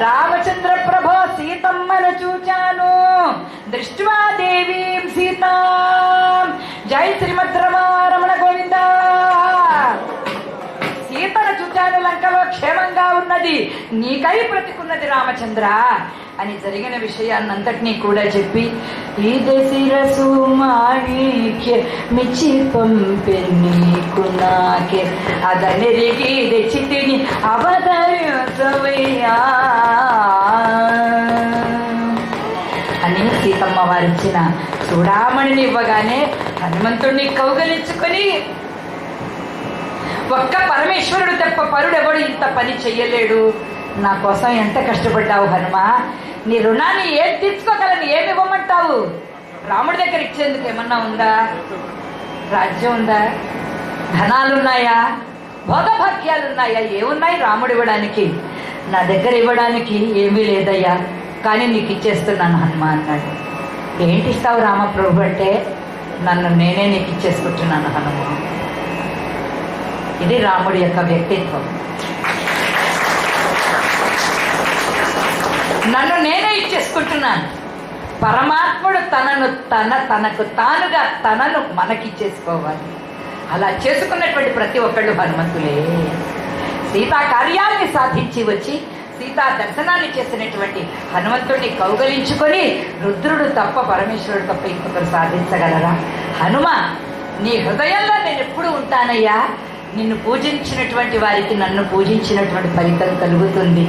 రామచంద్ర ప్రభో సీతమ్మను చూచాను దృష్ట్వా దేవీం సీతా. జై శ్రీమద్ రమణ గోవింద. సీతను చూచాను, లంకలో క్షేమంగా ఉన్నది, నీకై బ్రతికున్నది రామచంద్ర అని జరిగిన విషయాన్నంతటినీ కూడా చెప్పి ఈ శిరసు మాణిక్య మిచ్చి పంపె నీకు నాకే అదనెరిగి తెచ్చితిని అవతరించవయ్యా అని సీతమ్మ వారిచ్చిన చూడామణిని ఇవ్వగానే హనుమంతుడిని కౌగలించుకొని, ఒక్క పరమేశ్వరుడు తప్ప పరుడెవడు ఇంత పని చెయ్యలేడు, నా కోసం ఎంత కష్టపడ్డావు హనుమ, నీ రుణాన్ని ఏం తీర్చుకోగలను, ఏమి ఇవ్వమంటావు? రాముడి దగ్గర ఇచ్చేందుకు ఏమన్నా ఉందా? రాజ్యం ఉందా? ధనాలున్నాయా? భోగభాగ్యాలున్నాయా? ఏమున్నాయి రాముడు ఇవ్వడానికి? నా దగ్గర ఇవ్వడానికి ఏమీ లేదయ్యా, కానీ నీకు ఇచ్చేస్తున్నాను హనుమ అన్నాడు. ఏంటి ఇస్తావు రామప్రభు అంటే, నన్ను నేనే నీకు ఇచ్చేసుకుంటున్నాను హనుమ. ఇది రాముడి యొక్క వ్యక్తిత్వం. నన్ను నేనే ఇచ్చేసుకుంటున్నాను. పరమాత్ముడు తనకు తానుగా తనను మనకిచ్చేసుకోవాలి. అలా చేసుకున్నటువంటి ప్రతి ఒక్కళ్ళు హనుమంతులే. సీతా కార్యాన్ని సాధించి వచ్చి సీతా దర్శనాన్ని చేసినటువంటి హనుమంతుడిని కౌగలించుకొని, రుద్రుడు తప్ప పరమేశ్వరుడు తప్ప ఇంకొకరు సాధించగలరా? హనుమ, నీ హృదయంలో నేను ఎప్పుడు ఉంటానయ్యా, నిన్ను పూజించినటువంటి వారికి నన్ను పూజించినటువంటి ఫలితం కలుగుతుంది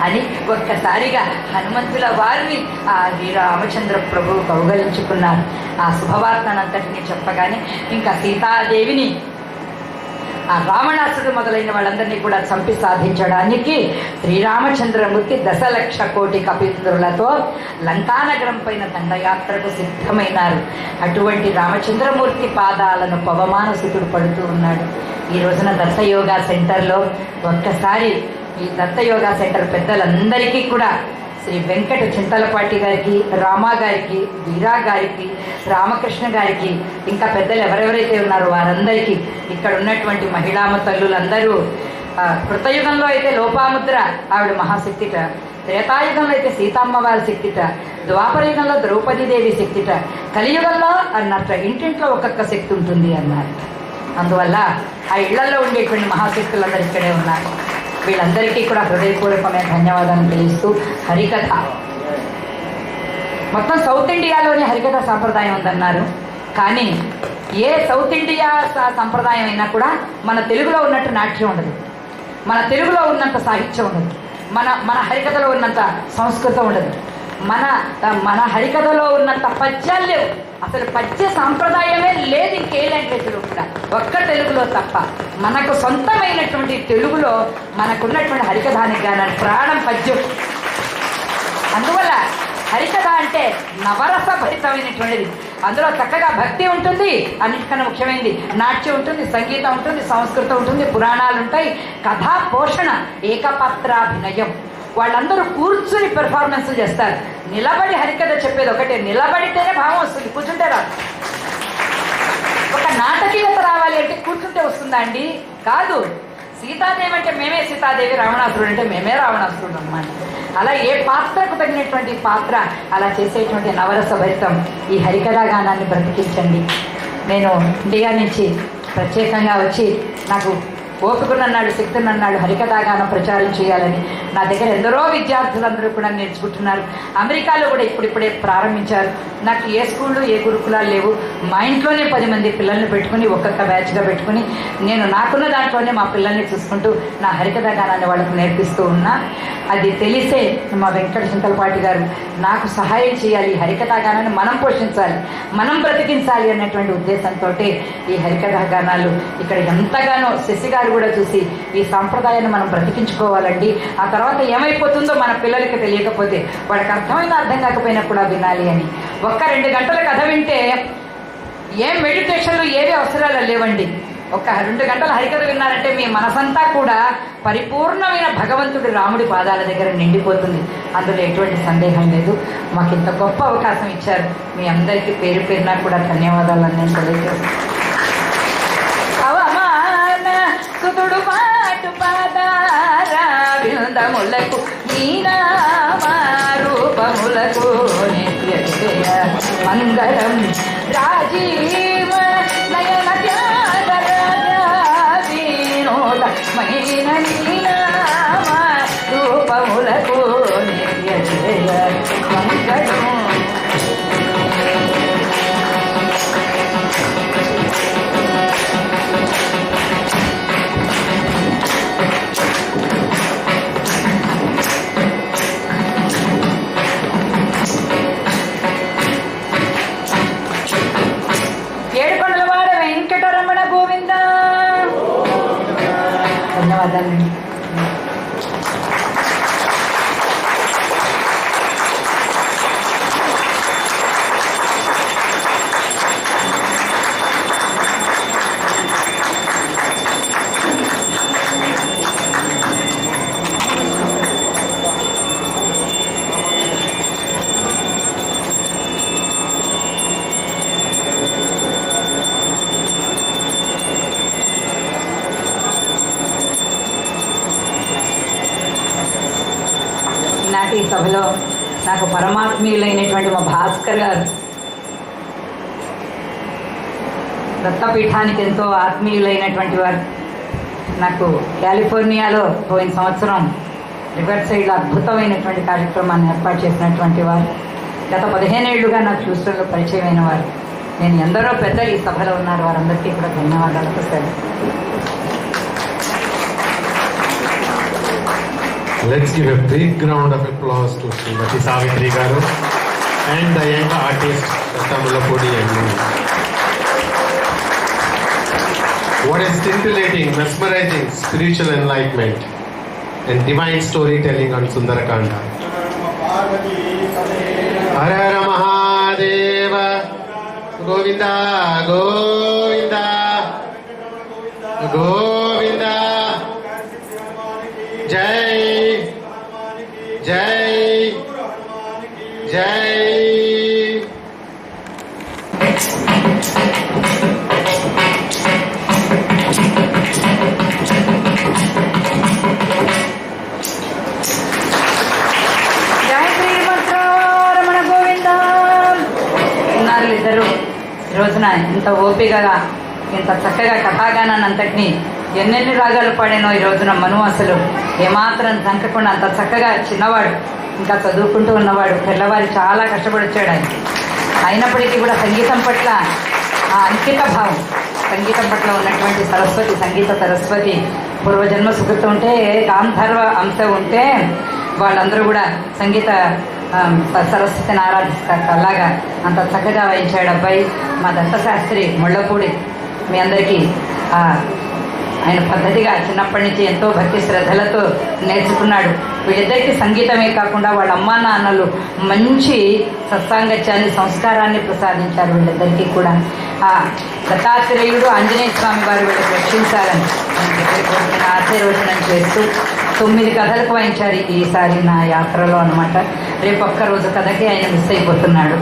అని ఒక్కసారిగా హనుమంతుల వారిని ఆ శ్రీరామచంద్ర ప్రభువు కౌగలించుకున్నారు. ఆ శుభవార్తనంతటినీ చెప్పగానే ఇంకా సీతాదేవిని ఆ రావణాసుడు మొదలైన వాళ్ళందరినీ కూడా చంపి సాధించడానికి శ్రీరామచంద్రమూర్తి 10,00,000 కోటి కపీంద్రులతో లంకానగరం పైన దండయాత్రకు సిద్ధమైనారు. అటువంటి రామచంద్రమూర్తి పాదాలను పవమానసుతుడు పడుతూ ఉన్నాడు. ఈ రోజున దత్తయోగా సెంటర్లో ఒక్కసారి ఈ దత్తయోగా సెంటర్ పెద్దలందరికీ కూడా శ్రీ వెంకట చింతలపాటి గారికి, రామా గారికి, వీరా గారికి, రామకృష్ణ గారికి, ఇంకా పెద్దలు ఎవరెవరైతే ఉన్నారో వారందరికీ, ఇక్కడ ఉన్నటువంటి మహిళామ తల్లులందరూ, కృతయుగంలో అయితే లోపాముద్ర ఆవిడ మహాశక్తిట, త్రేతాయుగంలో అయితే సీతమ్మవారి శక్తిట, ద్వాపరయుగంలో ద్రౌపదీదేవి శక్తిట, కలియుగంలో అన్నట్ట ఇంటింట్లో ఒక్కొక్క శక్తి ఉంటుంది అన్నారు. అందువల్ల ఆ ఇళ్లలో ఉండేటువంటి మహాశక్తులందరూ ఇక్కడే ఉన్నారు. వీళ్ళందరికీ కూడా హృదయపూర్వకమైన ధన్యవాదాలు తెలుస్తూ, హరికథ మొత్తం సౌత్ ఇండియాలోనే హరికథ సాంప్రదాయం ఉందన్నారు. కానీ ఏ సౌత్ ఇండియా సంప్రదాయం అయినా కూడా మన తెలుగులో ఉన్నట్టు నాట్యం ఉండదు, మన తెలుగులో ఉన్నంత సాహిత్యం ఉండదు, మన హరికథలో ఉన్నంత సంస్కృతం ఉండదు, మన హరికథలో ఉన్నంత పద్యాలు లేవు. అసలు పద్య సాంప్రదాయమే లేదు ఇంకే లాంగ్వేజ్లో కూడా, ఒక్క తెలుగులో తప్ప. మనకు సొంతమైనటువంటి తెలుగులో మనకున్నటువంటి హరికథానికి గాన ప్రాణం పద్యం. అందువల్ల హరికథ అంటే నవరస భరితమైనటువంటిది. అందులో చక్కగా భక్తి ఉంటుంది, అన్నిటికన్నా ముఖ్యమైనది నాట్యం ఉంటుంది, సంగీతం ఉంటుంది, సంస్కృతం ఉంటుంది, పురాణాలు ఉంటాయి, కథా పోషణ, ఏకపాత్రాభినయం. వాళ్ళందరూ కూర్చుని పెర్ఫార్మెన్స్ చేస్తారు. నిలబడి హరికథ చెప్పేది ఒకటే, నిలబడితేనే భావం వస్తుంది, కూర్చుంటే రాదు. ఒక నాటకీయత రావాలి అంటే కూర్చుంటే వస్తుందా అండి? కాదు. సీతాదేవి అంటే మేమే సీతాదేవి, రావణాసురుడు అంటే మేమే రావణాసురుడు అన్నమాట. అలా ఏ పాత్రకు తగినటువంటి పాత్ర అలా చేసేటువంటి నవరస భరితం ఈ హరికథా గానాన్ని బ్రతికించండి. నేను ఇండియా నుంచి ప్రత్యేకంగా వచ్చి నాకు ఓపికనన్నాడు, శక్తినన్నాడు హరికథాగానం ప్రచారం చేయాలని. నా దగ్గర ఎందరో విద్యార్థులందరూ కూడా నేర్చుకుంటున్నారు. అమెరికాలో కూడా ఇప్పుడిప్పుడే ప్రారంభించారు. నాకు ఏ స్కూళ్ళు ఏ గురుకులాలు లేవు. మా ఇంట్లోనే 10 మంది పిల్లల్ని పెట్టుకుని ఒక్కొక్క బ్యాచ్గా పెట్టుకుని నేను నాకున్న దాంట్లోనే మా పిల్లల్ని చూసుకుంటూ నా హరికథాగానాన్ని వాళ్ళకు నేర్పిస్తూ ఉన్నా. అది తెలిసే మా వెంకట చింతలపాటి గారు నాకు సహాయం చేయాలి, ఈ హరికథాగానాన్ని మనం పోషించాలి, మనం బ్రతికించాలి అన్నటువంటి ఉద్దేశంతో ఈ హరికథాగానాలు ఇక్కడ ఎంతగానో శశి గారు కూడా చూసి ఈ సాంప్రదాయాన్ని మనం బ్రతికించుకోవాలండి. ఆ తర్వాత ఏమైపోతుందో మన పిల్లలకి తెలియకపోతే, వాళ్ళకి అర్థమైనా అర్థం కాకపోయినా కూడా వినాలి అని. 1-2 గంటల కథ వింటే ఏం మెడిటేషన్లు ఏవి అవసరాలు లేవండి. 1-2 గంటల హరికథ విన్నారంటే మీ మనసంతా కూడా పరిపూర్ణమైన భగవంతుడి రాముడి పాదాల దగ్గర నిండిపోతుంది. అందులో ఎటువంటి సందేహం లేదు. మాకు ఇంత గొప్ప అవకాశం ఇచ్చారు. మీ అందరికీ పేరు పేరున కూడా ధన్యవాదాలు నేను తెలియజేస్తాను. అవమా రూపములకు నీ నామ రూపములకు నిత్య జయ మంగళం రాజీవ నయన వినోదమైన నీ నామ రూపములకు నిత్య జయ మంగళం. ఏడుకొండలవాడ వెంకటరమణ గోవింద. ధన్యవాదాలండి. ఈనాటి సభలో నాకు పరమాత్మీయులైనటువంటి మా భాస్కర్ గారు, దత్తపీఠానికి ఎంతో ఆత్మీయులైనటువంటి వారు, నాకు కాలిఫోర్నియాలో పోయిన సంవత్సరం రివర్ సైడ్లో అద్భుతమైనటువంటి కార్యక్రమాన్ని ఏర్పాటు చేసినటువంటి వారు, గత 15 ఏళ్లుగా నాకు హ్యూస్టన్లో పరిచయమైన వారు. నేను ఎందరో పెద్దలు ఈ సభలో ఉన్నారు, వారందరికీ కూడా ధన్యవాదాలు sir. Let's give a big round of applause to Srimati Savitri Garu and the young artist Mullapudi and me. What a scintillating, mesmerizing spiritual enlightenment and divine storytelling on Sundarakanda. Hara Hara Mahadeva, Govinda, Govinda, Govinda, Jai, Jai, Jai. ఇద్దరు ఈ రోజున ఇంత ఓపికగా ఇంత చక్కగా కథాగానాన్ని అంతటినీ ఎన్నెన్ని రాగాలు పాడానో ఈ రోజున మను అసలు ఏమాత్రం తగ్గకుండా అంత చక్కగా చిన్నవాడు, ఇంకా చదువుకుంటూ ఉన్నవాడు, పిల్లవారు చాలా కష్టపడి వచ్చాడు ఆయన. అయినప్పటికీ కూడా సంగీతం పట్ల ఆ అంకిత భావం, సంగీతం పట్ల ఉన్నటువంటి సరస్వతి, సంగీత సరస్వతి పూర్వజన్మ సుకృతం ఉంటే, గాంధర్వ అంశం ఉంటే వాళ్ళందరూ కూడా సంగీత సరస్వతిని ఆరాధిస్తారు. అలాగా అంత చక్కగా వాయించాడు అబ్బాయి. మా దత్తశాస్త్రి ముళ్ళపూడి మీ అందరికీ ఆయన పద్ధతిగా చిన్నప్పటి నుంచి ఎంతో భక్తి శ్రద్ధలతో నేర్చుకున్నాడు. వీళ్ళిద్దరికీ సంగీతమే కాకుండా వాళ్ళ అమ్మా నాన్నలు మంచి సత్సాంగత్యాన్ని, సంస్కారాన్ని ప్రసాదించారు వీళ్ళిద్దరికీ కూడా. ఆ దత్తాత్రేయుడు ఆంజనేయ స్వామి వారు వీళ్ళకి రక్షించాలని ఆశీర్వచనం చేస్తూ 9 కథలకు వాయించారు ఈసారి నా యాత్రలో అనమాట. రేపు ఒక్కరోజు కథకి ఆయన మిస్ అయిపోతున్నాడు.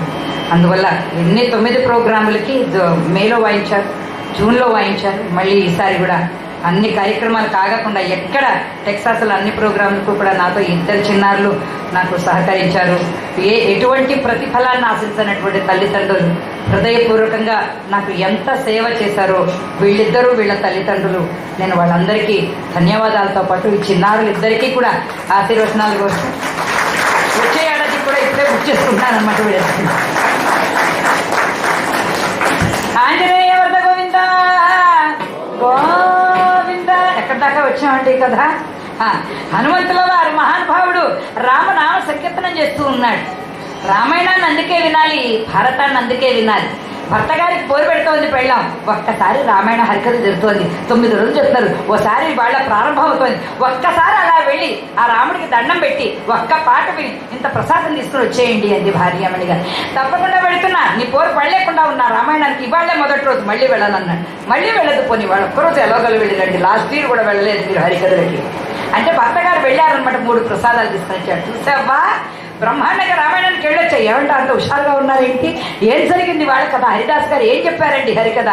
అందువల్ల ఎన్ని 9 ప్రోగ్రాములకి మేలో వాయించారు, జూన్లో వాయించారు. మళ్ళీ ఈసారి కూడా అన్ని కార్యక్రమాలు కాగకుండా ఎక్కడ టెక్సాస్లో అన్ని ప్రోగ్రాంలకు కూడా నాతో 2 చిన్నారులు నాకు సహకరించారు. ఎటువంటి ప్రతిఫలాన్ని ఆశించినటువంటి తల్లిదండ్రులు హృదయపూర్వకంగా నాకు ఎంత సేవ చేశారో వీళ్ళిద్దరూ, వీళ్ళ తల్లిదండ్రులు, నేను వాళ్ళందరికీ ధన్యవాదాలతో పాటు ఈ చిన్నారులు ఇద్దరికీ కూడా ఆశీర్వచనాలు కోసం వచ్చే ఏడాది కూడా ఇప్పుడే బుక్ చేసుకుంటాను అన్నమాట. వీళ్ళకి ఆంజనేయ వరద గోవింద గోవింద. ఎక్కడి దాకా వచ్చామండి కదా. హనుమంతుల వారు మహానుభావుడు రామనామ సంకీర్తనం చేస్తూ ఉన్నాడు. రామాయణాన్ని అందుకే వినాలి, భారతాన్ని అందుకే వినాలి. భర్త గారికి పోరు పెడుతోంది పెళ్ళాం, ఒక్కసారి రామాయణ హరికథ జరుగుతోంది. 9 రోజులు చెప్తారు, ఓసారి వాళ్ళ ప్రారంభం అవుతోంది. ఒక్కసారి అలా వెళ్ళి ఆ రాముడికి దండం పెట్టి ఒక్క పాట విని ఇంత ప్రసాదం తీసుకుని వచ్చేయండి అంది భార్యామణి గారు. తప్పకుండా వెళుతున్నా, నీ పోరు పడలేకుండా ఉన్నా రామాయణానికి, ఇవాళ్లే మొదటి రోజు, మళ్ళీ వెళ్ళనన్నాడు. మళ్ళీ వెళ్ళదు, పోనీ వాళ్ళు ఒక్కరోజు ఎలాగలు వెళ్ళిరండి, లాస్ట్ ఇయర్ కూడా వెళ్ళలేదు మీరు హరికథలకి అంటే. భర్త గారు వెళ్ళారనమాట, 3 ప్రసాదాలు తీసుకొని వచ్చాడు. చూసావా, బ్రహ్మాండంగా రామాయణానికి వెళ్ళొచ్చాయి. ఏమంటే అంత హుషారుగా ఉన్నారేంటి? ఏం జరిగింది వాళ్ళ కథ? హరిదాస్ గారు ఏం చెప్పారండి హరికథ?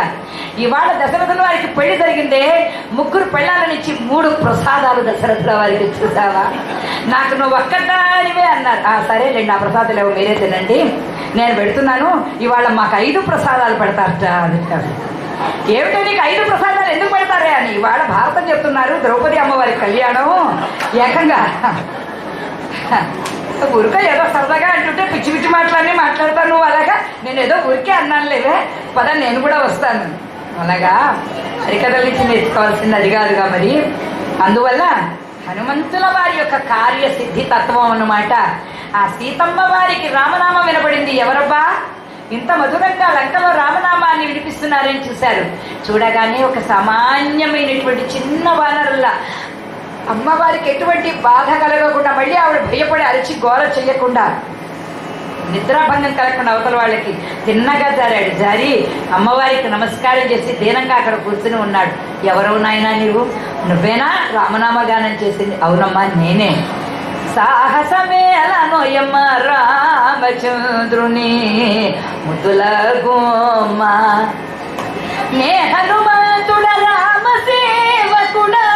ఇవాళ దశరథుల వారికి పెళ్లి జరిగిందే, 3 పెళ్ళాలనిచ్చి 3 ప్రసాదాలు దశరథుల వారికి చూసావా? నాకు నువ్వు ఒక్కదానివే అన్నారు. సరేలేండి, ఆ ప్రసాదాలు ఏవో మీరే తినండి, నేను పెడుతున్నాను. ఇవాళ మాకు 5 ప్రసాదాలు పెడతారట అని. ఏమిటో నీకు 5 ప్రసాదాలు ఎందుకు పెడతారే అని ఇవాళ భారతం చెప్తున్నారు. ద్రౌపది అమ్మవారి కళ్యాణం ఏకంగా ఊరిక ఏదో సరదాగా అంటుంటే పిచ్చి పిచ్చి మాటలన్నీ మాట్లాడతాను. అలాగా నేను ఏదో ఊరికే అన్నాను లేవే, పద నేను కూడా వస్తాను. అలాగా హరికథల నుంచి నేర్చుకోవాల్సింది అది కాదుగా మరి. అందువల్ల హనుమంతుల వారి యొక్క కార్యసిద్ధి తత్వం అన్నమాట. ఆ సీతమ్మ వారికి రామనామం వినబడింది. ఎవరబ్బా ఇంత మధురంగా లంకలో రామనామాన్ని వినిపిస్తున్నారని చూశారు. చూడగానే ఒక సామాన్యమైనటువంటి చిన్న వానరుల్లా అమ్మవారికి ఎటువంటి బాధ కలగకుండా, మళ్ళీ ఆవిడ భయపడి అరిచి గోల చెయ్యకుండా, నిద్రాభంగం కలగకుండా అవతల వాళ్ళకి తిన్నగా జారాడు. జారి అమ్మవారికి నమస్కారం చేసి దీనంగా అక్కడ కూర్చుని ఉన్నాడు. ఎవరో నాయనా నీవు? నువ్వేనా రామనామగానం చేసింది? అవునమ్మా నేనే. సాహసమేళనోయమ్మ రామచంద్రుని ముద్దుల గోమ, నే హనుమంతుడ రామ సేవకుడా,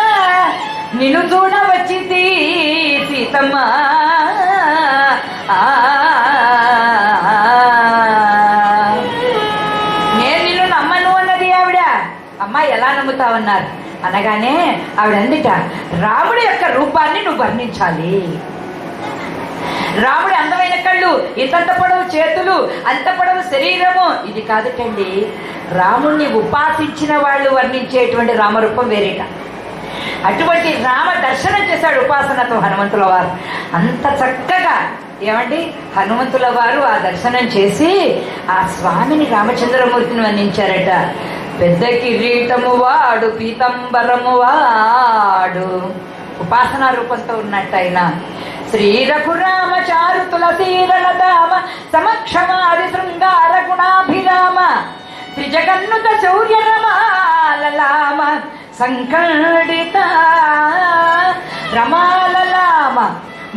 నిన్ను చూడవచ్చి సీతమ్మ. నేను నిన్ను నమ్మను అన్నది ఆవిడ. అమ్మా ఎలా నమ్ముతావన్నారు అనగానే ఆవిడ అందిట, రాముడి యొక్క రూపాన్ని నువ్వు వర్ణించాలి. రాముడి అందమైన కళ్ళు, ఇంతంత పొడవు చేతులు, అంత పొడవు శరీరము, ఇది కాదుటండి. రాముణ్ణి ఉపాసించిన వాళ్ళు వర్ణించేటువంటి రామరూపం వేరేట. అటువంటి రామ దర్శనం చేశాడు ఉపాసనతో హనుమంతుల వారు. అంత చక్కగా ఏమండి హనుమంతుల వారు ఆ దర్శనం చేసి ఆ స్వామిని రామచంద్రమూర్తిని వర్ణించారట. పెద్ద కిరీటము వాడు, పీతంబరము వాడు, ఉపాసనా రూపంతో ఉన్నట్టు ఆయన. శ్రీ రఘురామ చారు తులసీరణ దామ సమక్షమాది శృంగార గుణాభిరామ, త్రిజగన్నుత శౌర్య రమాలలామ సంకడిత రమాలలామ,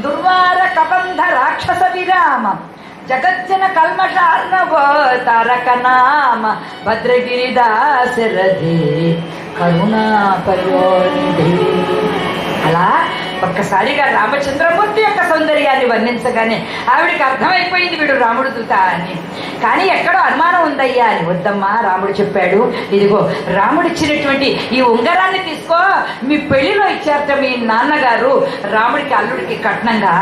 దుర్వార కబంధ రాక్షస విరామ, జగజ్జన కల్మషార్ణవ తారక నామ, భద్రగిరిదాశరథి కరుణా పయోనిధి. అలా ఒక్కసారిగా రామచంద్రమూర్తి యొక్క సౌందర్యాన్ని వర్ణించగానే ఆవిడికి అర్థమైపోయింది వీడు రాముడు దూత అని. కానీ ఎక్కడో అనుమానం ఉందయ్యా అని. వద్దమ్మా, రాముడు చెప్పాడు, ఇదిగో రాముడు ఇచ్చినటువంటి ఈ ఉంగరాన్ని తీసుకో, మీ పెళ్లిలో ఇచ్చారట మీ నాన్నగారు రాముడికి అల్లుడికి కట్నంగా,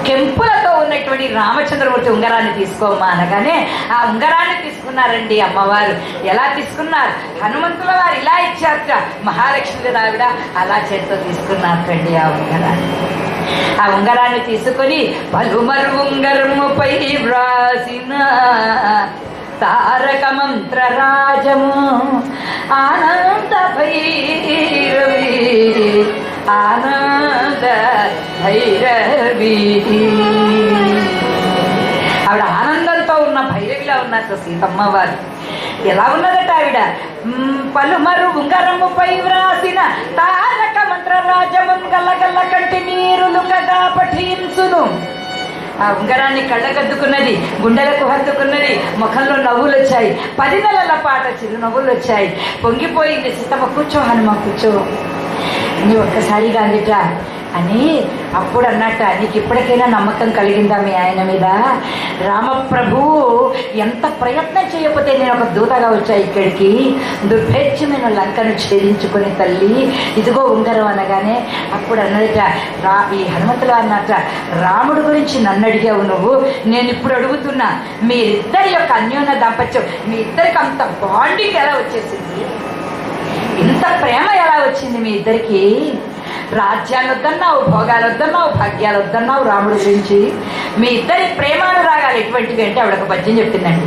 కెంపులతో ఉన్నటువంటి రామచంద్రమూర్తి ఉంగరాన్ని తీసుకోమ్మా అనగానే ఆ ఉంగరాన్ని తీసుకున్నారండి అమ్మవారు. ఎలా తీసుకున్నారు? హనుమంతుల వారు ఇలా ఇచ్చారట, మహాలక్ష్మి రావిడ అలా చేతితో తీసుకున్నారటండి ఆ ఉంగరాన్ని. ఆ ఉంగరాన్ని తీసుకొని పలుమరు ఉంగరముపై వ్రాసిన తారక మంత్ర రాజము ఆనంద భైరవి, ఆనంద భైరవి. ఆవిడ ఆనందంతో ఉన్న భైరవిలా ఉన్నట్టు సీతమ్మ వారు. ఎలా ఉన్నదట ఆవిడ? పలుమరు ఉంగరముపై వ్రాసిన తారక మంత్ర రాజమున్ గల్లగల్ల కంటి నీరులు కదా పఠించును. ఆ ఉంగరాన్ని కళ్ళకద్దుకున్నది, గుండెలకు హత్తుకున్నది, ముఖంలో నవ్వులు వచ్చాయి, 10 నెలల పాట చిరునవ్వులు వచ్చాయి. పొంగిపోయింది సీతమ్మ. కూర్చో హనుమ కూర్చో అని ఒక్కసారిగా అందుట అని. అప్పుడు అన్నట్ట, నీకు ఇప్పటికైనా నమ్మకం కలిగిందా మీ ఆయన మీద? రామప్రభు ఎంత ప్రయత్నం చేయకపోతే నేను ఒక దూతగా వచ్చా ఇక్కడికి, దుర్భేద్యమైన లంకను ఛేదించుకొని తల్లి ఇదిగో ఉంగరం అనగానే అప్పుడు అన్నదిట ఈ హనుమంతులు అన్నట్ట, రాముడు గురించి నన్ను అడిగావు నువ్వు, నేను ఇప్పుడు అడుగుతున్నా, మీరిద్దరి యొక్క అన్యోన్య దాంపత్యం, మీ ఇద్దరికి అంత బాండింగ్ ఎలా వచ్చేసింది? ఇంత ప్రేమ ఎలా వచ్చింది మీ ఇద్దరికి? రాజ్యాలు వద్దన్నావు, భోగాలు వద్దన్నావు, భాగ్యాలు వద్దన్నావు రాముడి గురించి. మీ ఇద్దరి ప్రేమానురాగాలు ఎటువంటివి అంటే ఆవిడ ఒక పద్యం చెప్పిందండి.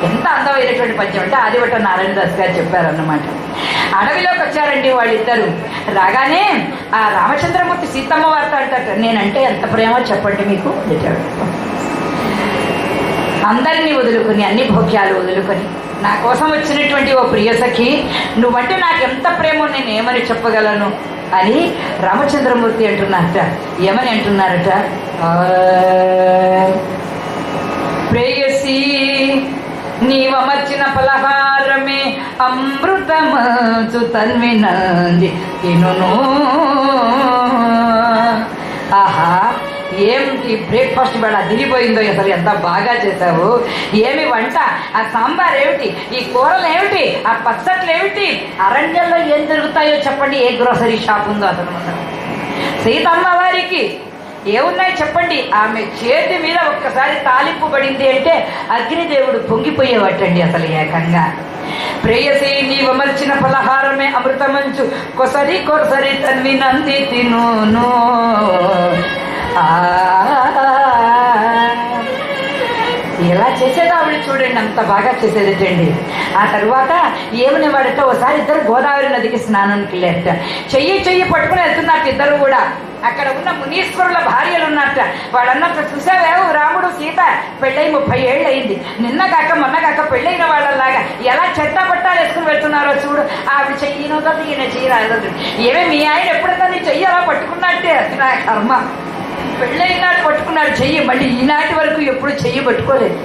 ఎంత అందమైనటువంటి పద్యం అంటే ఆదివట నారాయణదాస్ గారు చెప్పారన్నమాట. అడవిలోకి వచ్చారండి వాళ్ళిద్దరు. రాగానే ఆ రామచంద్రమూర్తి సీతమ్మ వారితో అంటారు, నేనంటే ఎంత ప్రేమో చెప్పండి మీకు. అందరినీ వదులుకొని, అన్ని భోగ్యాలు వదులుకొని నా కోసం వచ్చినటువంటి ఓ ప్రియ సఖి, నువ్వంటే నాకు ఎంత ప్రేమో నేను ఏమని చెప్పగలను అని రామచంద్రమూర్తి అంటున్నారట. ఏమని అంటున్నారట? ప్రేయసి నీవమర్చిన పలహారమే అమృతమంచు తన్వినంది తినును. ఆహా, ఏమిటి బ్రేక్ఫాస్ట్ వేళ దిగిపోయిందో, అసలు ఎంత బాగా చేశావు, ఏమి వంట, ఆ సాంబార్ ఏమిటి, ఈ కూరలు ఏమిటి, ఆ పచ్చట్లు ఏమిటి, అరణ్యంలో ఏం జరుగుతాయో చెప్పండి, ఏ గ్రోసరీ షాప్ ఉందో అసలు. సీతమ్మ వారికి ఏమున్నాయి చెప్పండి. ఆమె చేతి మీద ఒక్కసారి తాలింపు పడింది అంటే అగ్నిదేవుడు పొంగిపోయేవాటండి అసలు ఏకంగా. ప్రేయసి నీవమర్చిన పలహారమే అమృతమంచు కొసరి కొసరి తన్వి నంది తినును. ఎలా చేసేది ఆవిడ చూడండి, అంత బాగా చేసేదిటండి. ఆ తరువాత ఏమనేవాడట, ఒకసారి ఇద్దరు గోదావరి నదికి స్నానానికి లేట, చెయ్యి పట్టుకుని వెళ్తున్నట్టు ఇద్దరు కూడా. అక్కడ ఉన్న మునీశ్వరుల భార్యలు ఉన్నట్ట. వాళ్ళన్నట్టు, చూసావేవు రాముడు సీత పెళ్ళై 30 ఏళ్ళు అయింది, నిన్న కాక మొన్న కాక పెళ్ళైన వాళ్ళలాగా ఎలా చెత్త పట్టాలు వేసుకుని వెళ్తున్నారో చూడు. ఆవిడ చెయ్యినోదది, ఈయన చెయ్యి. ఏమే మీ ఆయన ఎప్పుడన్నా నీ చెయ్యి అలా పట్టుకున్నట్టే, నా కర్మ. పెళ్ళైనాడు పట్టుకున్నాడు చెయ్యి, మళ్ళీ ఈనాటి వరకు ఎప్పుడు చెయ్యి పట్టుకోలేదు.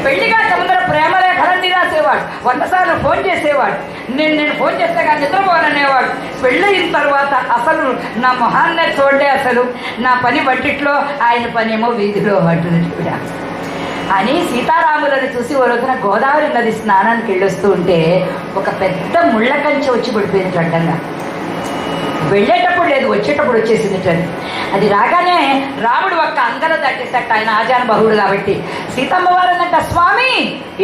పెళ్లిగా ముందర ప్రేమలేఖలన్నీ రాసేవాడు, 100 సార్లు ఫోన్ చేసేవాడు. నేను ఫోన్ చేస్తే కానీ నిద్రపోననేవాడు. పెళ్ళయిన తర్వాత అసలు నా మొహాన్నే చూడే, అసలు నా పని బట్టిట్లో, ఆయన పని ఏమో వీధిలో అంటున్నట్టుగా అని సీతారాములను చూసి ఓ రోజున గోదావరి నది స్నానానికి వెళ్ళొస్తూ ఉంటే ఒక పెద్ద ముళ్ళ కంచె వచ్చి పడిపోయింది అడ్డంగా. వెళ్ళేటప్పుడు లేదు, వచ్చేటప్పుడు వచ్చేసింది. అది రాగానే రాముడు ఒక్క అంగన దాటేసట. ఆయన ఆజాన బహుడు కాబట్టి. సీతమ్మ వారు అన్నట్ట, స్వామి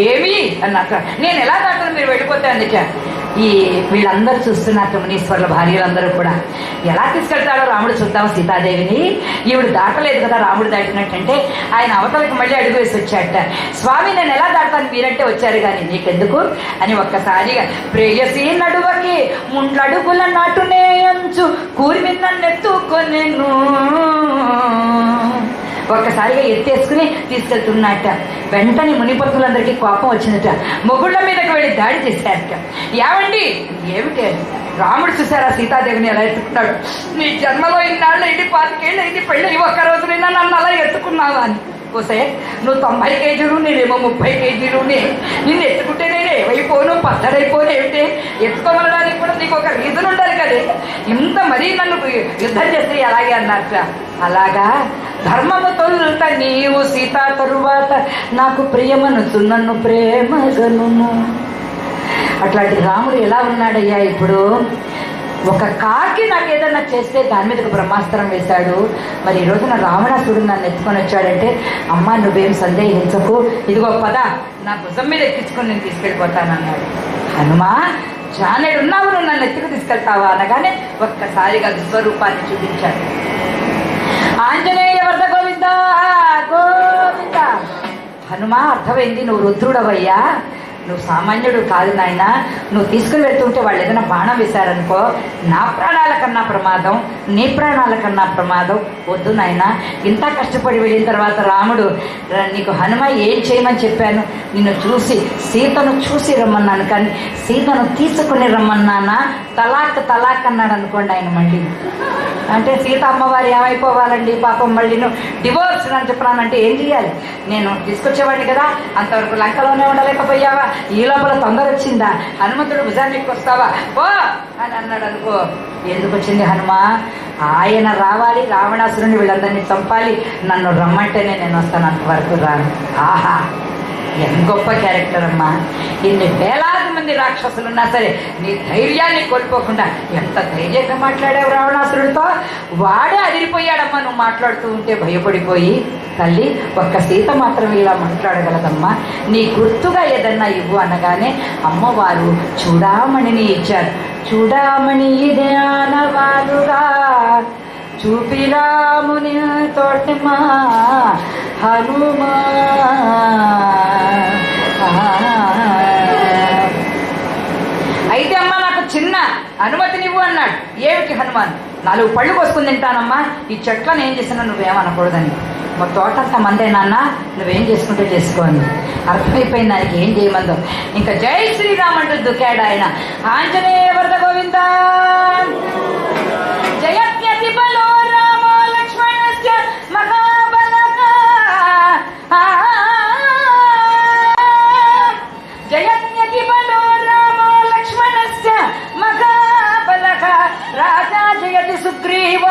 ఏమి అన్నట్ట. నేను ఎలా దాటను, మీరు వెళ్ళిపోతే అందుక. ఈ వీళ్ళందరూ చూస్తున్నట్టు మునీశ్వరుల భార్యలందరూ కూడా. ఎలా తీసుకెళ్తాడో రాముడు చూద్దాం సీతాదేవిని. ఈవిడ దాటలేదు కదా రాముడు దాటినట్టంటే ఆయన అవతలకు మళ్ళీ అడుగు వేసి వచ్చాట. స్వామి నేను ఎలా దాటాను, మీరంటే వచ్చారు కానీ నీకెందుకు అని ఒక్కసారిగా ప్రేయసి నడువకి ముండ్లడుగుల నాటునే అంచు కూర్మిన్నెత్తుకొనెను. ఒక్కసారిగా ఎత్తేసుకుని తీసుకెళ్తున్నట్ట. వెంటనే మునిపత్తులందరికీ కోపం వచ్చిందట. మొగుళ్ళ మీదకి వెళ్ళి దాడి చేశారట. ఏమండి ఏమిటి, రాముడు చూసారా సీతాదేవిని ఎలా ఎత్తుకున్నాడు, నీ జన్మలో ఇన్నాళ్ళు ఇది 25 ఏళ్ళు ఇది పెళ్ళి, ఒక్క రోజునైనా నన్ను అలా ఎత్తుకున్నావా అని. ఓసే నువ్వు 90 కేజీలు, నేనేమో 30 కేజీలు, నిన్ను ఎత్తుకుంటే నేను ఏమైపోను, పచ్చడైపోను ఏమిటి, ఎత్తుకోమనడానికి కూడా నీకు ఒక రీజన్ ఉండాలి కదే, ఇంత మరీ నన్ను యుద్ధం చేస్తే అలాగే అన్నట్ట. అలాగా ధర్మము తొలుత నీవు సీత తరువాత నాకు ప్రియమనుచు నన్ను ప్రేమగను. అట్లాంటి రాముడు ఎలా ఉన్నాడయ్యా ఇప్పుడు. ఒక కాకి నాకు ఏదన్నా చేస్తే దాని మీద ఒక బ్రహ్మాస్త్రం వేశాడు. మరి ఈ రోజున రావణాసుడు నన్ను ఎత్తుకొని వచ్చాడంటే, అమ్మ నువ్వేం సందేహించకు, ఇదిగో పద నా భుజం మీద ఎక్కించుకొని నేను తీసుకెళ్ళిపోతానన్నాడు. హనుమా జానేడున్నావు, నువ్వు నన్ను ఎత్తుకు తీసుకెళ్తావా అనగానే ఒక్కసారిగా విశ్వరూపాన్ని చూపించాడు. ఆంజనేయ వరద గోవింద గోవింద. హనుమా అర్థమైంది, నువ్వు రుద్రుడవయ్యా, నువ్వు సామాన్యుడు కాదు నాయన. నువ్వు తీసుకుని వెళ్తుంటే వాళ్ళు ఏదైనా బాణం వేశారనుకో, నా ప్రాణాల కన్నా ప్రమాదం, నీ ప్రాణాల కన్నా ప్రమాదం. వద్దు నాయన. ఇంత కష్టపడి వెళ్ళిన తర్వాత రాముడు నీకు హనుమ ఏం చేయమని చెప్పాను, నిన్ను చూసి సీతను చూసి రమ్మన్నాను, కానీ సీతను తీసుకుని రమ్మన్నానా, తలాక్ అన్నాడు అనుకోండి ఆయన. మళ్ళీ అంటే సీత అమ్మవారు ఏమైపోవాలండి పాపం, మళ్ళీ నువ్వు డివోర్స్ అని చెప్పినానంటే ఏం చేయాలి, నేను తీసుకొచ్చేవాడిని కదా, అంతవరకు లంకలోనే ఉండలేకపోయావా, ఈ లోపల తొందర వచ్చిందా, హనుమంతుడు భుజానికి వస్తావా ఓ అని అన్నాడు అనుకో. ఎందుకు వచ్చింది హనుమ, ఆయన రావాలి, రావణాసురుని వీళ్ళందరినీ చంపాలి, నన్ను రమ్మంటేనే నేను వస్తాను, అంతవరకు రాను. ఆహా ఎంత గొప్ప క్యారెక్టర్ అమ్మా. ఇన్ని వేలాది మంది రాక్షసులు ఉన్నా సరే నీ ధైర్యాన్ని కోల్పోకుండా ఎంత ధైర్యంగా మాట్లాడావు రావణాసురుడితో. వాడే అదిరిపోయాడమ్మా నువ్వు మాట్లాడుతూ ఉంటే భయపడిపోయి. తల్లి ఒక్క సీత మాత్రం ఇలా మాట్లాడగలదమ్మా, నీ గుర్తుగా ఏదన్నా ఇవ్వు అనగానే అమ్మవారు చూడామణిని ఇచ్చారు. చూడామణి ఇదే ఆనవాలుగా చూపిరాముని తోటమా హనుమా. అయితే అమ్మ నాకు చిన్న అనుమతినివ్వు అన్నాడు. ఏమిటి హనుమాన్, 4 పళ్ళు కోసుకుని తింటానమ్మా, ఈ చెట్లను ఏం చేసినా నువ్వేమనకూడదని. మా తోటంతా మందే నాన్న, నువ్వేం చేసుకుంటే చేసుకోండి. అర్థమైపోయింది దానికి ఏం చేయమందో. ఇంకా జై శ్రీరామ్ అంటూ దుకాడు ఆయన. ఆంజనేయ వరద గోవింద. ಸುಗ್ರೀವ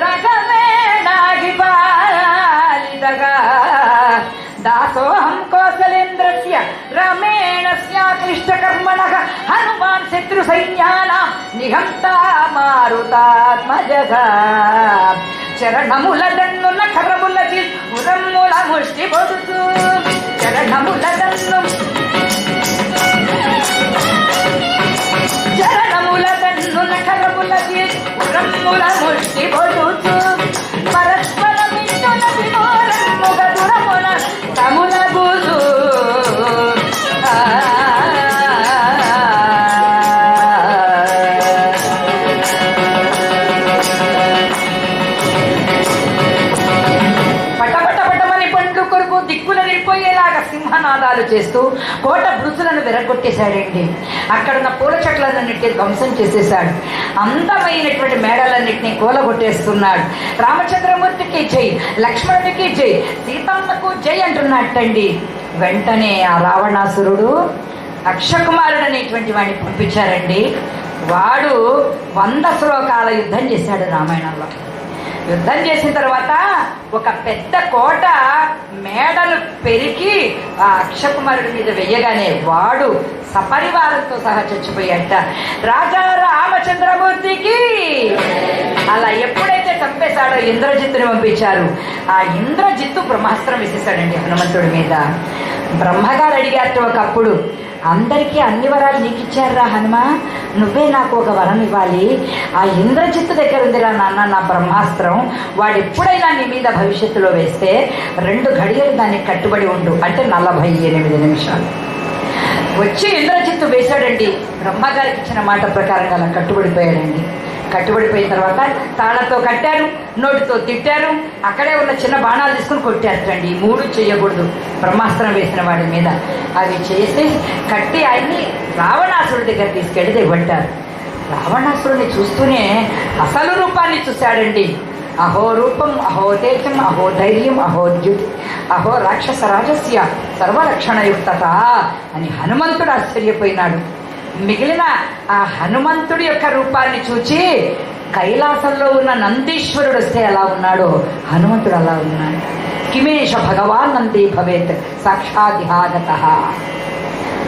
ರಘಮೇಣಾಗಿ ಪಾಲಿದಗ ದಾಸೋಹಂ ಕೌಸಲೇಂದ್ರಸ್ಯ ರಮೇಣಸ್ಯ ಕ್ಲಿಷ್ಟಕರ್ಮಣಃ ಹನುಮಾನ್ ಶತ್ರು ಸೈನ್ಯಾನಾಂ నిహంతా మారుతాత్మజగ చరణములదన్ను నఖరములచి ఉరమ్ముల ముష్టి పొడుతూ చరణములదన్ను నఖరములచి ఉరమ్ముల ముష్టి పొడుతూ పరస్పర మిత్రుల విమోరముగ దురమున తముల బూదు సింహనాదాలు చేస్తూ కోట బృసులను విరగొట్టేశాడండి. అక్కడున్న పూల చెట్లన్నింటినీ ధ్వంసం చేసేశాడు. అందమైనటువంటి మేడలన్నింటినీ కూలగొట్టేస్తున్నాడు. రామచంద్రమూర్తికి జై, లక్ష్మణుడికి జై, సీతమ్మకు జై అంటున్నట్టండి. వెంటనే ఆ రావణాసురుడు అక్షకుమారుడు అనేటువంటి వాడిని పంపించారండి. వాడు 100 శ్లోకాల యుద్ధం చేశాడు రామాయణంలో. యుద్ధం చేసిన తర్వాత ఒక పెద్ద కోట మేడలు పెరిగి ఆ అక్షకుమారుడి మీద వెయ్యగానే వాడు సపరివారంతో సహా చచ్చిపోయాట. రాజా రామచంద్రమూర్తికి అలా ఎప్పుడైతే చంపేశాడో ఇంద్రజిత్తుని పంపించారు. ఆ ఇంద్రజిత్తు బ్రహ్మాస్త్రం వేసేసాడండి హనుమంతుడి మీద. బ్రహ్మగారు అడిగారు ఒకప్పుడు, అందరికీ అన్ని వరాలు నీకు ఇచ్చారా హనుమా, నువ్వే నాకు ఒక వరం ఇవ్వాలి. ఆ ఇంద్రజిత్తు దగ్గర ఉందిరా నాన్న నా బ్రహ్మాస్త్రం, వాడు ఎప్పుడైనా నీ మీద భవిష్యత్తులో వేస్తే 2 గడియలు దానికి కట్టుబడి ఉండు అంటే 48 నిమిషాలు. వచ్చి ఇంద్రజిత్తు వేశాడండి. బ్రహ్మగారికి ఇచ్చిన మాట ప్రకారంగా అలా కట్టుబడిపోయాడండి. కట్టుబడిపోయిన తర్వాత తాళతో కట్టారు, నోటితో తిట్టారు, అక్కడే ఉన్న చిన్న బాణాలు తీసుకుని కొట్టారండి. 3 చేయకూడదు బ్రహ్మాస్త్రం వేసిన వాడి మీద. అవి చేసి కట్టి ఆయన్ని రావణాసురుడి దగ్గర తీసుకెళ్ళి దిగబట్టారు. రావణాసురుడిని చూస్తూనే అసలు రూపాన్ని చూశాడండి. అహో రూపం, అహో తేజం, అహో ధైర్యం, అహో ద్యుతి, అహో రాక్షస రాజస్య సర్వలక్షణయుక్తత అని హనుమంతుడు ఆశ్చర్యపోయినాడు. మిగిలిన ఆ హనుమంతుడి యొక్క రూపాన్ని చూచి కైలాసంలో ఉన్న నందీశ్వరుడు వస్తే ఎలా ఉన్నాడో హనుమంతుడు అలా ఉన్నాడు. కిమేష భగవాన్ నంది భవేత్ సాక్షాదిహాగత.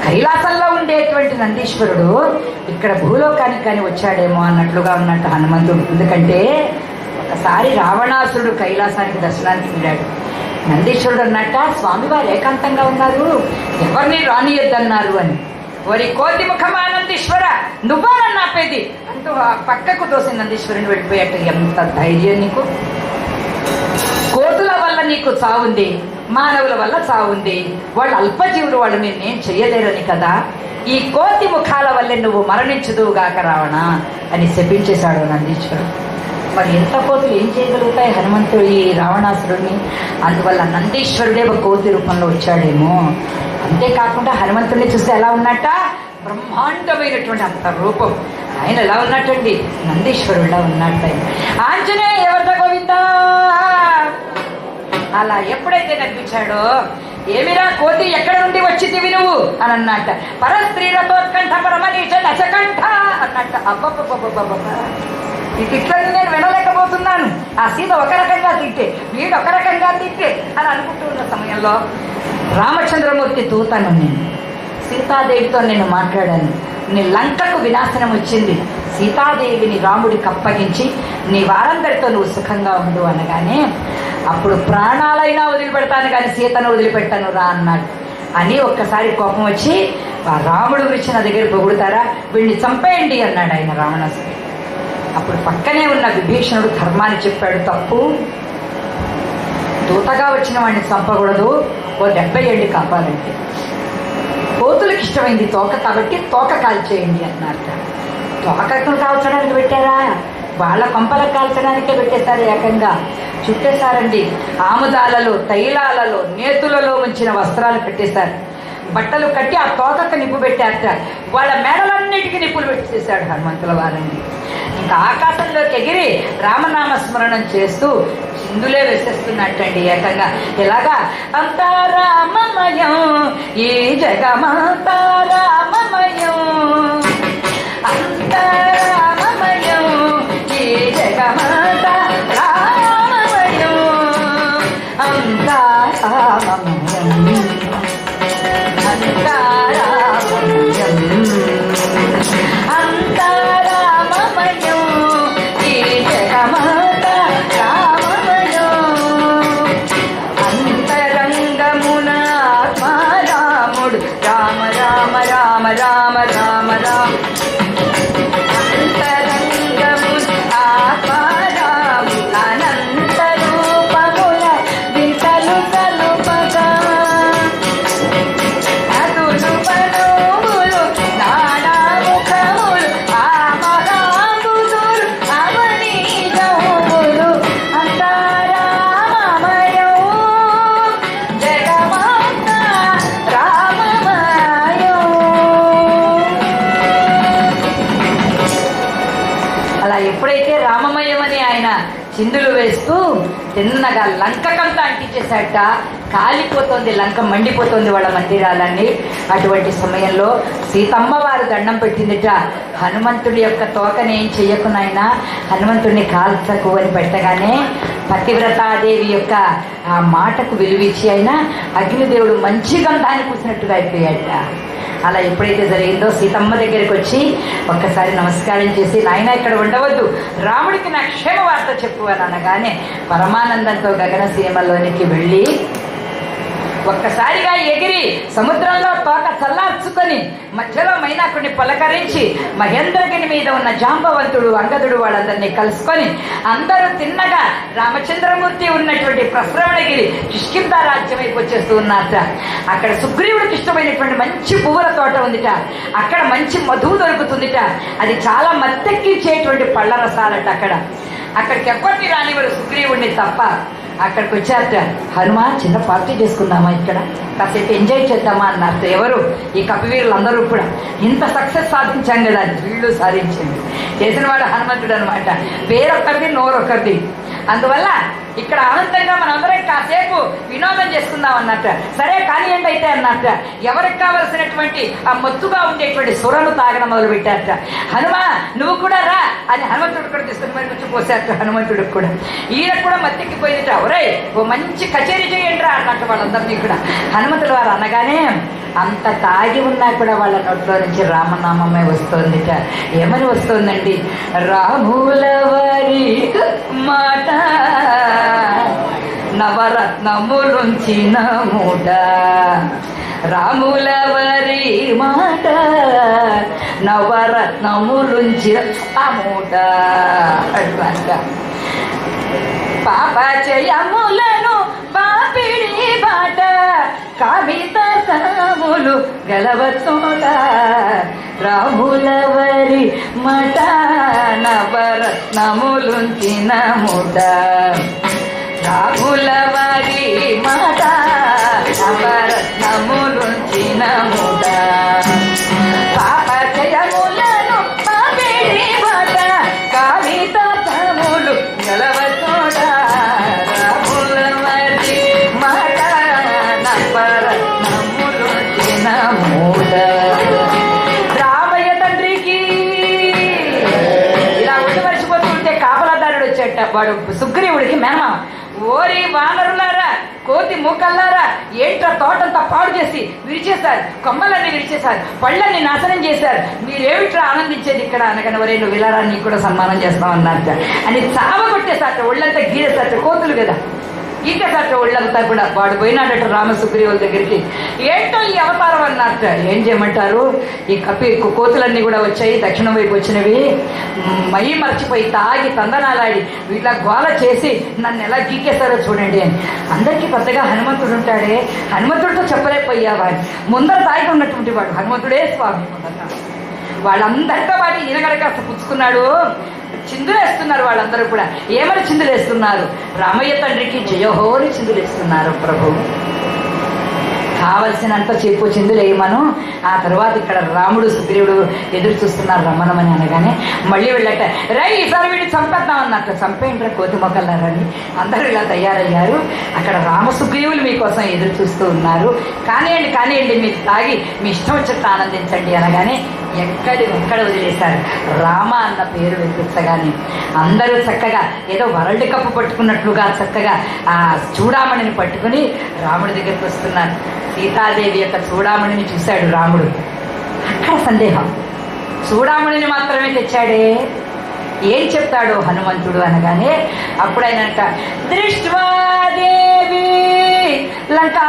కైలాసంలో ఉండేటువంటి నందీశ్వరుడు ఇక్కడ భూలోకానికి కానీ వచ్చాడేమో అన్నట్లుగా ఉన్నట్టు హనుమంతుడు. ఎందుకంటే ఒకసారి రావణాసురుడు కైలాసానికి దర్శనానికి వెళ్ళాడు. నందీశ్వరుడు అన్నట్ట స్వామివారు ఏకాంతంగా ఉన్నారు, ఎవరిని రానియద్దన్నారు అని. వరి కోతి ముఖమా నందీశ్వర, నువ్వా నన్ను ఆపేది అంటూ పక్కకు తోసి నందీశ్వరుని వెళ్ళిపోయాట. ఎంత ధైర్యం నీకు! కోతుల వల్ల నీకు చావుంది, మానవుల వల్ల చావుంది, వాళ్ళు అల్పజీవులు, వాళ్ళు నేనేం చెయ్యలేరని కదా, ఈ కోతి ముఖాల వల్లే నువ్వు మరణించుదువుగాక రావణ అని శపించేశాడు నందీశ్వరుడు. మరి ఎంత కోతులు ఏం చేయగలుగుతాయి హనుమంతుడు ఈ రావణాసురుడిని? అందువల్ల నందీశ్వరుడే ఒక కోతి రూపంలో వచ్చాడేమో. అంతేకాకుండా హనుమంతుడిని చూస్తే ఎలా ఉన్నట్ట, బ్రహ్మాండమైనటువంటి అంత రూపం. ఆయన ఎలా ఉన్నట్టండి, నందీశ్వరుడిలా ఉన్నట్టు. ఆంజనేయ వరద గోవిందా అలా ఎప్పుడైతే కనిపించాడో, ఏమిరా కోతి ఎక్కడ నుండి వచ్చితివి నువ్వు అని అన్నట్ట. పరస్త్రీలతోత్కంఠ పరమనీచ నచకంఠ అన్నట్ట. అబ్బబ్బబ్బబ్బబ్బ, ఈ తిట్లని నేను వినలేకపోతున్నాను. ఆ సీత ఒక రకంగా తిట్టే, వీడు ఒక రకంగా తిట్టే అని అనుకుంటూ ఉన్న సమయంలో రామచంద్రమూర్తి దూతను నేను సీతాదేవితో నేను మాట్లాడాను. నీ లంకకు వినాశనం వచ్చింది, సీతాదేవిని రాముడికి అప్పగించి నీ వారందరితో నువ్వు సుఖంగా ఉండు అనగానే, అప్పుడు ప్రాణాలైనా వదిలిపెడతాను కానీ సీతను వదిలిపెట్టాను రా అన్నాడు. అని ఒక్కసారి కోపం వచ్చి, ఆ రాముడు గురించి నా దగ్గర పొగుడుతారా, వీడిని చంపేయండి అన్నాడు ఆయన రావణాసురుడు. అప్పుడు పక్కనే ఉన్న విభీషణుడు ధర్మాన్ని చెప్పాడు, తప్పు, దూతగా వచ్చిన వాడిని చంపకూడదు, ఓ 70 ఏళ్ళు కాపాలంటే. కోతులకు ఇష్టమైంది తోక కాబట్టి తోక కాల్చేయండి అన్నారట. తోకను కాల్చడానికి పెట్టారా, వాళ్ళ కొంపలకు కాల్చడానికే పెట్టేశారు. ఏకంగా చుట్టేశారండి. ఆముదాలలో, తైలాలలో, నేతులలో ఉంచిన వస్త్రాలు కట్టేశారు. బట్టలు కట్టి ఆ తోకకు నిప్పు పెట్టారట. వాళ్ళ మెడలన్నిటికీ నిప్పులు పెట్టేశాడు హనుమంతుల వారండి. ఇంకా ఆకాశంలోకి ఎగిరి రామనామస్మరణం చేస్తూ చిందులే వేసేస్తున్నట్టండి. ఏకంగా ఎలాగా, అంతా రామమయం ఈ జగమంతా రామమయం, అంతా రామమయం ఈ జగమ ఎప్పుడైతే రామమయమని ఆయన చిందులు వేస్తూ తిన్నగా లంకకంతా అంటించేశాట. కాలిపోతోంది, లంక మండిపోతుంది వాళ్ళ మందిరాలన్నీ. అటువంటి సమయంలో సీతమ్మ వారు దండం పెట్టిందిట, హనుమంతుడి యొక్క తోకని ఏం చెయ్యకునైనా హనుమంతుడిని కాల్చకు అని పెట్టగానే పతివ్రతాదేవి యొక్క ఆ మాటకు విలువిచ్చి అయినా అగ్నిదేవుడు మంచి గంధాన్ని పూసినట్టుగా అయిపోయాట. అలా ఎప్పుడైతే జరిగిందో సీతమ్మ దగ్గరికి వచ్చి ఒక్కసారి నమస్కారం చేసి, నాయన ఇక్కడ ఉండవద్దు, రాముడికి నా క్షేమ వార్త చెప్పు అని అనగానే పరమానందంతో గగనసీమలోనికి వెళ్ళి ఒక్కసారిగా ఎగిరి సముద్రంలో తోక చల్లార్చుకొని మధ్యలో మైనాకుడిని పలకరించి మహేంద్రగిరి మీద ఉన్న జాంబవంతుడు, అంగదుడు వాళ్ళందరినీ కలుసుకొని అందరూ తిన్నగా రామచంద్రమూర్తి ఉన్నటువంటి ప్రశ్రవణగిరి కిష్కిందా రాజ్యం వైపు వచ్చేస్తూ ఉన్నారట. అక్కడ సుగ్రీవుడికి ఇష్టమైనటువంటి మంచి పువ్వుల తోట ఉందిట. అక్కడ మంచి మధువు దొరుకుతుందిట. అది చాలా మత్తెక్కించేటువంటి పళ్ళ రసాలట. అక్కడికి ఎవరిని రానివారు సుగ్రీవుడిని తప్ప. అక్కడికి వచ్చారట. హనుమా, చిన్న పార్టీ చేసుకుందామా, ఇక్కడ కాసేపు ఎంజాయ్ చేద్దామా అన్నారు. ఎవరు? ఈ కపివీరులందరూ కూడా. ఇంత సక్సెస్ సాధించాం కదా, వీళ్ళు సాధించింది. చేసిన వాడు హనుమంతుడు అనమాట. పేరొక్కరిది, నోరొక్కరిది. అందువల్ల ఇక్కడ ఆనందంగా మనందరం కాసేపు వినోదం చేసుకుందాం అన్నట్ట. సరే కానివ్వండి అయితే అన్నట్ట. ఎవరికి కావలసినటువంటి ఆ మత్తుగా ఉండేటువంటి సురలు తాగడం మొదలు పెట్టారట. హనుమా, నువ్వు కూడా రా అని హనుమంతుడు కూడా తీసుకుని మరి నుంచి పోసారట. హనుమంతుడికి కూడా ఈయన కూడా మత్తెక్కిపోయిందిట. ఒరేయ్, ఓ మంచి కచేరీ చేయండి రా అన్నట్టు వాళ్ళందరినీ కూడా. హనుమంతుడు వారు అనగానే అంత తాగి ఉన్నా కూడా వాళ్ళ నోట్లో నుంచి రామనామమే వస్తోందిట. ఏమని వస్తోందండి? రాముల వారి మాట నవరత్నములుంచిన మూట, రాముల వారి మాట నవరత్నములుంచిన మూట. అడ్వాన్గా పాప జయములను పాపిడి బాట కవిత సాములు గలవతోట, రాముల వరి మట నవరత్నములుంచిన ముట, రాముల వరి మట నవరత్నములుంచిన ముట. పాప జయములను పాపిడి బాట కవిత సాములు గలవతోట, రాముల వరి మట నవరత్నములుంచిన ముట. రామయ్య తండ్రికి ఇలా ఉండవలసిపోతూ ఉంటే కాపలాదారుడు వచ్చేట. వాడు సుగ్రీవుడికి మేనమామ. ఓరి వానరులారా, కోతి మూకల్లారా, ఏంట్రా తోటంతా పాడు చేసి విరిచేశారు, కొమ్మలన్నీ విరిచేశారు, పళ్ళన్నీ నాశనం చేశారు, మీరేమిట్రా ఆనందించేది ఇక్కడ అనగానే, వరే నువ్వు విలారా, నీకు కూడా సన్మానం చేస్తామన్నారట అని చావగొట్టేశారట. ఒళ్ళంతా గీరేశారట. కోతులు కదా, గీకేశారట ఒళ్ళంతా కూడా. వాడు పోయినాడట రామ సుగ్రీవుల దగ్గరికి. ఏంటో ఈ అవతారం అన్నారట. ఏం చేయమంటారు, ఈ కోతులన్నీ కూడా వచ్చాయి, దక్షిణం వైపు వచ్చినవి, మై మర్చిపోయి తాగి తందనాలాడి వీళ్ళ గోల చేసి నన్ను ఎలా గీకేశారో చూడండి అని. అందరికీ పెద్దగా హనుమంతుడు ఉంటాడే, హనుమంతుడితో చెప్పలేకపోయావా అని ముందర తాగి ఉన్నటువంటి వాడు హనుమంతుడే స్వామి. వాళ్ళందరితో వాటి ఈయనగడ కాస్త పుచ్చుకున్నాడు. చిందులేస్తున్నారు వాళ్ళందరూ కూడా. ఏమని చిందులేస్తున్నారు? రామయ్య తండ్రికి జయహోని చిందులేస్తున్నారు. ప్రభు కావలసినంత చెప్పు చిందులేయమను. ఆ తర్వాత ఇక్కడ రాముడు సుగ్రీవుడు ఎదురు చూస్తున్నారు రమ్మనమని అనగానే మళ్ళీ వెళ్ళట. రై, ఈసారి వీడిని చంపేద్దాం అన్నట్టు. చంపేంట్రా కోతి మొక్కలారని అందరూ ఇలా తయారయ్యారు. అక్కడ రామ సుగ్రీవులు మీకోసం ఎదురు చూస్తూ ఉన్నారు. కానివ్వండి కానివ్వండి, మీరు తాగి మీ ఇష్టం వచ్చినట్టు ఆనందించండి అనగానే ఎక్కడ వదిలేశారు. రామ అన్న పేరు వినిపించగానే అందరూ చక్కగా ఏదో వరల్డ్ కప్ పట్టుకున్నట్లుగా చక్కగా ఆ చూడామణిని పట్టుకుని రాముడి దగ్గరికి వస్తున్నారు. సీతాదేవి యొక్క చూడామణిని చూశాడు రాముడు. అక్కడ సందేహం, చూడామణిని మాత్రమే తెచ్చాడే, ఏం చెప్తాడు హనుమంతుడు అనగానే అప్పుడు ఆయన దృష్ట్వాదేవి లంకా